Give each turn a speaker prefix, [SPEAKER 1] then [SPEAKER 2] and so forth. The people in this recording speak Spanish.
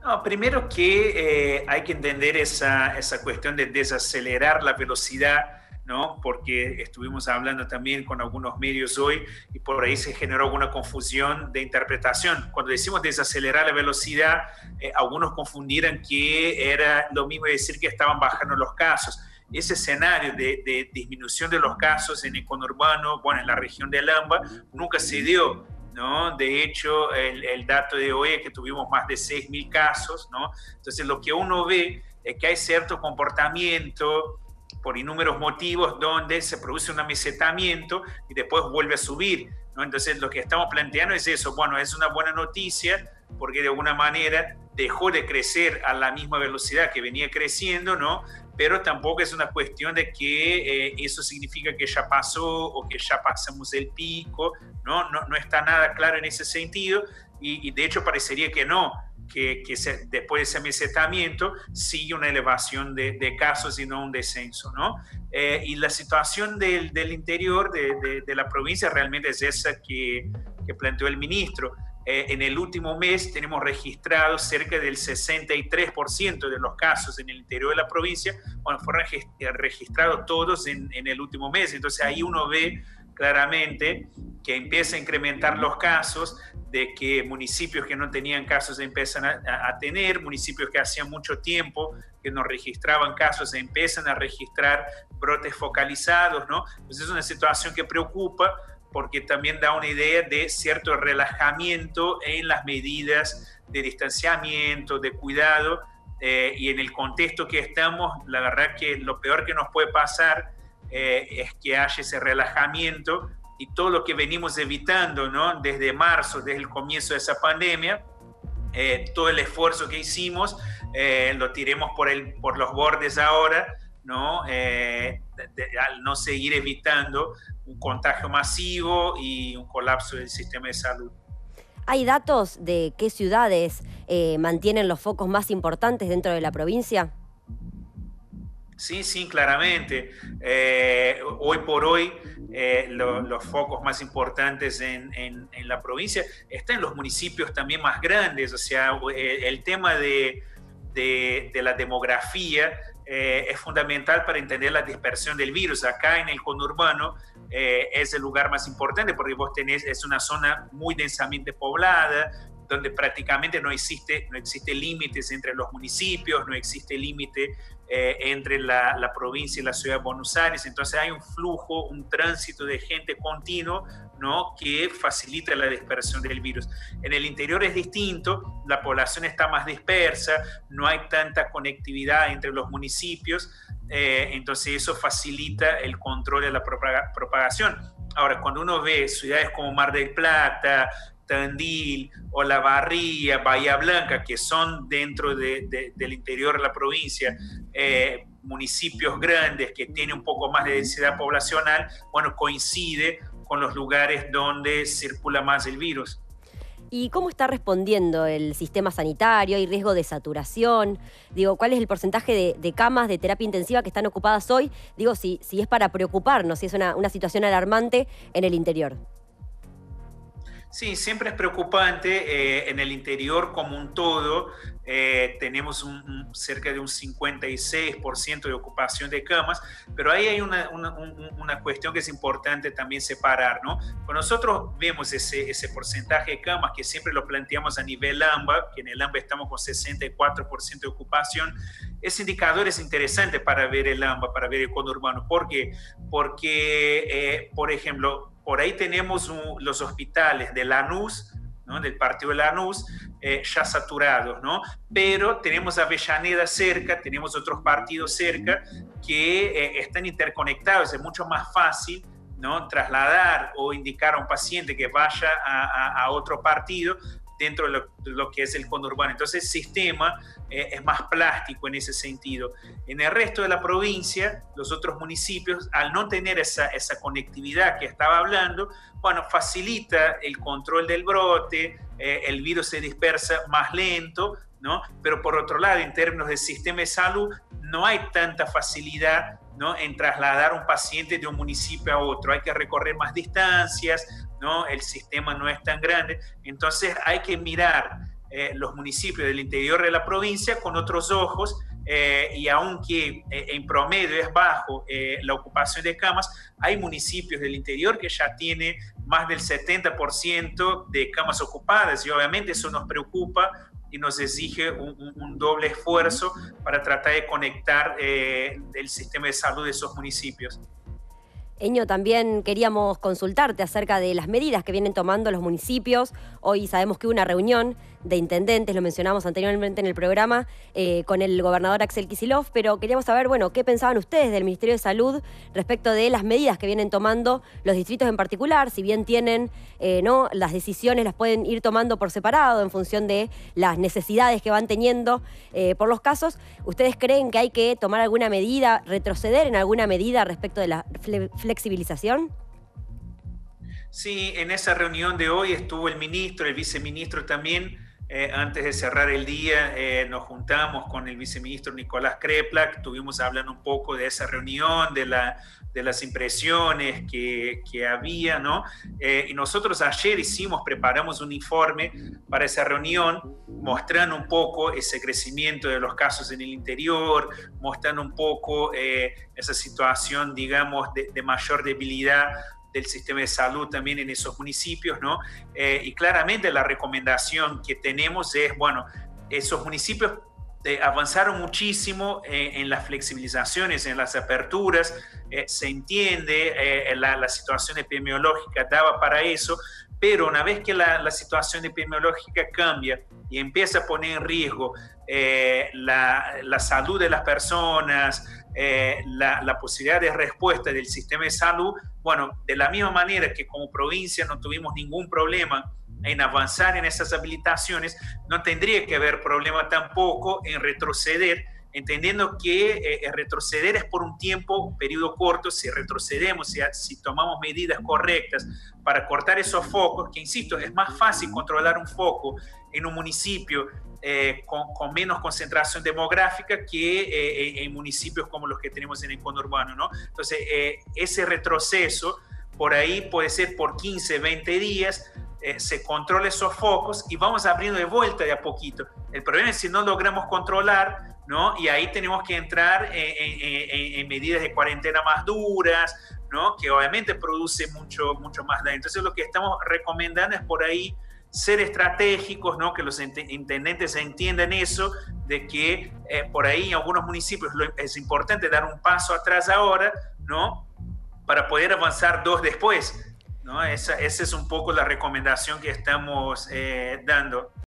[SPEAKER 1] No, primero que hay que entender esa cuestión de desacelerar la velocidad, ¿no? Porque estuvimos hablando también con algunos medios hoy y por ahí se generó alguna confusión de interpretación. Cuando decimos desacelerar la velocidad, algunos confundieron que era lo mismo decir que estaban bajando los casos. Ese escenario de disminución de los casos en el conurbano, bueno, en la región de Lamba, nunca se dio, ¿no? De hecho, el dato de hoy es que tuvimos más de 6.000 casos, ¿no? Entonces, lo que uno ve es que hay cierto comportamiento por innúmeros motivos donde se produce un amesetamiento y después vuelve a subir, ¿no? Entonces, lo que estamos planteando es eso. Bueno, es una buena noticia porque de alguna manera dejó de crecer a la misma velocidad que venía creciendo, ¿no? Pero tampoco es una cuestión de que eso significa que ya pasó o que ya pasamos el pico, ¿no? No está nada claro en ese sentido y de hecho parecería que no, después de ese mesetamiento sigue una elevación de casos y no un descenso, ¿no? Y la situación del interior de la provincia realmente es esa que planteó el ministro. En el último mes tenemos registrados cerca del 63% de los casos en el interior de la provincia, bueno, fueron registrados todos en el último mes. Entonces ahí uno ve claramente que empieza a incrementar los casos, de que municipios que no tenían casos empiezan a tener, municipios que hacían mucho tiempo que no registraban casos empiezan a registrar brotes focalizados, ¿no? Entonces es una situación que preocupa, porque también da una idea de cierto relajamiento en las medidas de distanciamiento, de cuidado, y en el contexto que estamos, la verdad que lo peor que nos puede pasar es que haya ese relajamiento y todo lo que venimos evitando, ¿no? Desde marzo, desde el comienzo de esa pandemia, todo el esfuerzo que hicimos, lo tiremos por los bordes ahora, ¿no? Al no seguir evitando un contagio masivo y un colapso del sistema de salud.
[SPEAKER 2] ¿Hay datos de qué ciudades mantienen los focos más importantes dentro de la provincia?
[SPEAKER 1] Sí, claramente. Hoy por hoy, los focos más importantes en la provincia están en los municipios también más grandes. O sea, el tema de la demografía es fundamental para entender la dispersión del virus. Acá en el conurbano es el lugar más importante porque vos es una zona muy densamente poblada, donde prácticamente no existe límites entre los municipios, no existe límite entre la provincia y la ciudad de Buenos Aires. Entonces hay un flujo, un tránsito de gente continuo, ¿no? Que facilita la dispersión del virus. En el interior es distinto, la población está más dispersa, no hay tanta conectividad entre los municipios, entonces eso facilita el control de la propagación. Ahora, cuando uno ve ciudades como Mar del Plata, Tandil, Olavarría, Bahía Blanca, que son dentro del interior de la provincia, municipios grandes que tienen un poco más de densidad poblacional, bueno, coincide con los lugares donde circula más el virus.
[SPEAKER 2] ¿Y cómo está respondiendo el sistema sanitario? ¿Hay riesgo de saturación? Digo, ¿cuál es el porcentaje de camas de terapia intensiva que están ocupadas hoy? Digo, si es para preocuparnos, si es una situación alarmante en el interior.
[SPEAKER 1] Sí, siempre es preocupante. En el interior como un todo tenemos cerca de un 56% de ocupación de camas, pero ahí hay una cuestión que es importante también separar, ¿no? Cuando nosotros vemos ese porcentaje de camas, que siempre lo planteamos a nivel AMBA, que en el AMBA estamos con 64% de ocupación, ese indicador es interesante para ver el AMBA, para ver el conurbano. ¿Por qué? Porque, por ejemplo, por ahí tenemos los hospitales de Lanús, ¿no? Del partido de Lanús, ya saturados, ¿no? Pero tenemos Avellaneda cerca, tenemos otros partidos cerca que están interconectados. Es mucho más fácil, ¿no? Trasladar o indicar a un paciente que vaya a otro partido dentro de lo que es el conurbano. Entonces el sistema es más plástico en ese sentido. En el resto de la provincia, los otros municipios, al no tener esa conectividad que estaba hablando, bueno, facilita el control del brote, el virus se dispersa más lento, ¿no? Pero por otro lado, en términos del sistema de salud, no hay tanta facilidad, ¿no? En trasladar un paciente de un municipio a otro. Hay que recorrer más distancias, ¿no? El sistema no es tan grande, entonces hay que mirar los municipios del interior de la provincia con otros ojos, y aunque en promedio es bajo la ocupación de camas, hay municipios del interior que ya tienen más del 70% de camas ocupadas, y obviamente eso nos preocupa y nos exige un doble esfuerzo para tratar de conectar el sistema de salud de esos municipios.
[SPEAKER 2] Eño, también queríamos consultarte acerca de las medidas que vienen tomando los municipios. Hoy sabemos que hubo una reunión de intendentes, lo mencionamos anteriormente en el programa, con el gobernador Axel Kicillof, pero queríamos saber, bueno, qué pensaban ustedes del Ministerio de Salud respecto de las medidas que vienen tomando los distritos en particular, si bien tienen, ¿no?, las decisiones las pueden ir tomando por separado en función de las necesidades que van teniendo por los casos. ¿Ustedes creen que hay que tomar alguna medida, retroceder en alguna medida respecto de la flexibilización?
[SPEAKER 1] Sí, en esa reunión de hoy estuvo el ministro, el viceministro también. Antes de cerrar el día nos juntamos con el viceministro Nicolás Kreplak, estuvimos hablando un poco de esa reunión, de las impresiones que había, ¿no? Y nosotros ayer preparamos un informe para esa reunión, mostrando un poco ese crecimiento de los casos en el interior, mostrando un poco esa situación, digamos, de mayor debilidad del sistema de salud también en esos municipios, ¿no? Y claramente la recomendación que tenemos es, bueno, esos municipios avanzaron muchísimo en las flexibilizaciones, en las aperturas, se entiende, la situación epidemiológica daba para eso, pero una vez que la situación epidemiológica cambia y empieza a poner en riesgo la salud de las personas, la posibilidad de respuesta del sistema de salud, bueno, de la misma manera que como provincia no tuvimos ningún problema en avanzar en esas habilitaciones, no tendría que haber problema tampoco en retroceder, entendiendo que retroceder es por un tiempo, un periodo corto. Si retrocedemos, si tomamos medidas correctas para cortar esos focos, que insisto, es más fácil controlar un foco en un municipio con menos concentración demográfica que en municipios como los que tenemos en el conurbano, ¿no? Entonces, ese retroceso por ahí puede ser por 15, 20 días, se controla esos focos y vamos abriendo de vuelta de a poquito. El problema es si no logramos controlar, ¿no? Y ahí tenemos que entrar en medidas de cuarentena más duras, ¿no? Que obviamente produce mucho más daño. Entonces, lo que estamos recomendando es por ahí ser estratégicos, ¿no? Que los intendentes entiendan eso, de que por ahí en algunos municipios es importante dar un paso atrás ahora, ¿no? Para poder avanzar dos después, ¿no? Esa es un poco la recomendación que estamos dando.